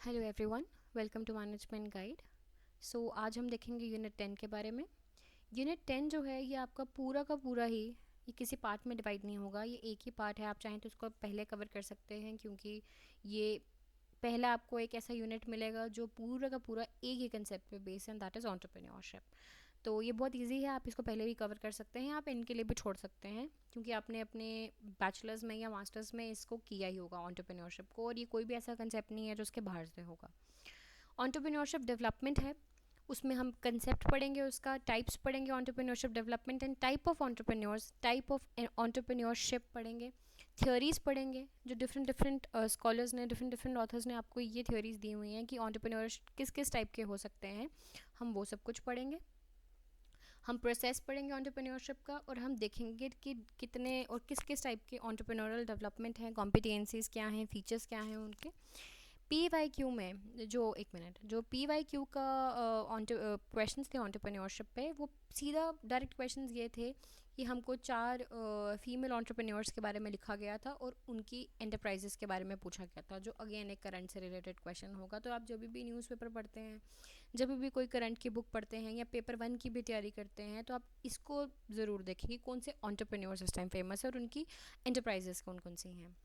Hello everyone, welcome to management guide. So आज हम देखेंगे यूनिट 10 के बारे में। यूनिट 10 जो है ये आपका पूरा का पूरा ही ये किसी पार्ट में डिवाइड नहीं होगा, ये एक ही पार्ट है। आप चाहें तो इसको पहले कवर कर सकते हैं क्योंकि ये पहला आपको एक ऐसा यूनिट मिलेगा जो पूरा का पूरा एक ही कंसेप्ट पे बेस्ड है, दैट इज़ एंटरप्रेन्योरशिप। तो ये बहुत इजी है, आप इसको पहले भी कवर कर सकते हैं, आप इनके लिए भी छोड़ सकते हैं क्योंकि आपने अपने बैचलर्स में या मास्टर्स में इसको किया ही होगा एंटरप्रेन्योरशिप को, और ये कोई भी ऐसा कंसेप्ट नहीं है जो उसके बाहर से होगा। एंटरप्रेन्योरशिप डेवलपमेंट है, उसमें हम कंसेप्ट पढ़ेंगे, उसका टाइप्स पढ़ेंगे entrepreneurship development and type of entrepreneurs, type of entrepreneurship पढ़ेंगे, थ्योरीज पढ़ेंगे जो डिफरेंट डिफरेंट स्कॉलर्स ने, डिफरेंट डिफरेंट ऑथर्स ने आपको ये थ्योरीज दी हुई हैं कि एंटरप्रेन्योर किस किस टाइप के हो सकते हैं, हम वो सब कुछ पढ़ेंगे। हम प्रोसेस पढ़ेंगे एंटरप्रेन्योरशिप का, और हम देखेंगे कि कितने और किस किस टाइप के एंटरप्रेन्योरल डेवलपमेंट हैं, कॉम्पिटेंसीज क्या हैं, फीचर्स क्या हैं उनके। पी वाई क्यू में जो पी वाई क्यू का क्वेश्चन थे एंटरप्रेन्योरशिप पे, वो सीधा डायरेक्ट क्वेश्चन ये थे कि हमको 4 फीमेल एंटरप्रेन्योर्स के बारे में लिखा गया था और उनकी एंटरप्राइजेस के बारे में पूछा गया था, जो अगेन एक करंट से रिलेटेड क्वेश्चन होगा। तो आप जब भी न्यूज़पेपर पढ़ते हैं, जब भी कोई करंट की बुक पढ़ते हैं या पेपर 1 की भी तैयारी करते हैं, तो आप इसको ज़रूर देखें कि कौन से एंटरप्रेन्योर्स इस टाइम फेमस है और उनकी एंटरप्राइजेस कौन कौन सी हैं।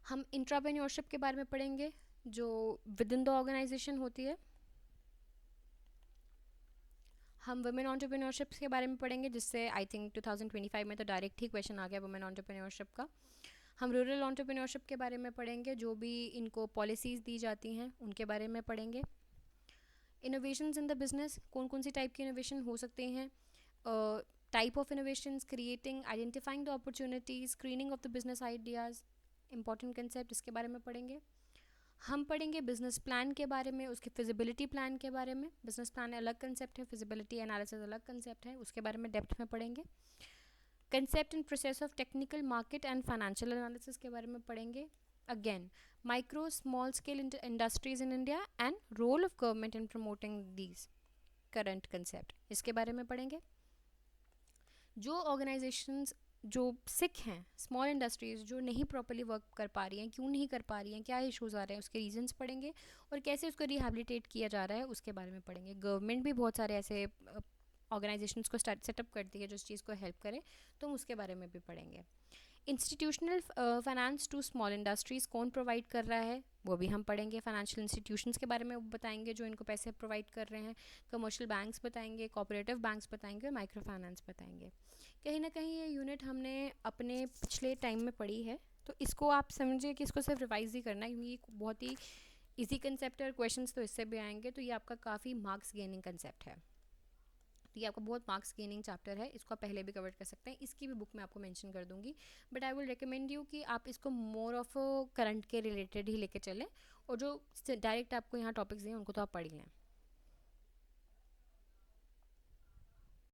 हम इंट्राप्रेन्योरशिप के बारे में पढ़ेंगे जो विद इन द ऑर्गेनाइजेशन होती है। हम वुमेन एंटरप्रेन्योरशिप के बारे में पढ़ेंगे, जिससे आई थिंक 2025 में तो डायरेक्ट ही क्वेश्चन आ गया वुमेन एंटरप्रेन्योरशिप का। हम रूरल एंटरप्रेन्योरशिप के बारे में पढ़ेंगे, जो भी इनको पॉलिसीज़ दी जाती हैं उनके बारे में पढ़ेंगे। इनोवेशंस इन द बिजनेस, कौन कौन सी टाइप की इनोवेशन हो सकते हैं, type of innovations, creating, identifying the opportunities, screening of the business ideas, important concept, इसके बारे में पढ़ेंगे। हम पढ़ेंगे बिजनेस प्लान के बारे में, उसके फिजिबिलिटी प्लान के बारे में। बिजनेस प्लान अलग कंसेप्ट है, फिजिबिलिटी एनालिसिस अलग कंसेप्ट है, उसके बारे में डेप्थ में पढ़ेंगे। Concept and process of technical, market and financial analysis के बारे में पढ़ेंगे। Again micro small scale industries in India and role of government in promoting these current concept, इसके बारे में पढ़ेंगे। जो ऑर्गेनाइजेशंस जो सिक हैं, स्मॉल इंडस्ट्रीज़ जो नहीं प्रॉपर्ली वर्क कर पा रही हैं, क्यों नहीं कर पा रही हैं, क्या इश्यूज़ आ रहे हैं, उसके रीजंस पढ़ेंगे, और कैसे उसको रिहैबिलिटेट किया जा रहा है उसके बारे में पढ़ेंगे। गवर्नमेंट भी बहुत सारे ऐसे ऑर्गेनाइजेशंस को सेटअप करती है जो इस चीज़ को हेल्प करे, तो हम उसके बारे में भी पढ़ेंगे। Institutional finance to small industries कौन प्रोवाइड कर रहा है, वो भी हम पढ़ेंगे। फाइनेंशियल इंस्टीट्यूशंस के बारे में वो बताएंगे जो इनको पैसे प्रोवाइड कर रहे हैं। कमर्शियल बैंक्स बताएंगे, कोऑपरेटिव बैंक्स बताएंगे, और माइक्रो फाइनेंस बताएंगे। कहीं ना कहीं ये यूनिट हमने अपने पिछले टाइम में पढ़ी है, तो इसको आप समझिए कि इसको सिर्फ रिवाइज ही करना है क्योंकि ये बहुत ही इजी कंसेप्ट है और क्वेश्चंस तो इससे भी आएंगे, तो ये आपका काफ़ी मार्क्स गेनिंग कंसेप्ट है। तो ये आपका बहुत मार्क्स गेनिंग चैप्टर है, इसको आप पहले भी कवर कर सकते हैं, इसकी भी बुक मैं आपको मेंशन कर दूंगी। But I will recommend you कि आप इसको मोर ऑफ करंट के रिलेटेड ही लेके चलें, और जो डायरेक्ट आपको यहाँ टॉपिक्स दिए उनको तो आप पढ़ ही लें।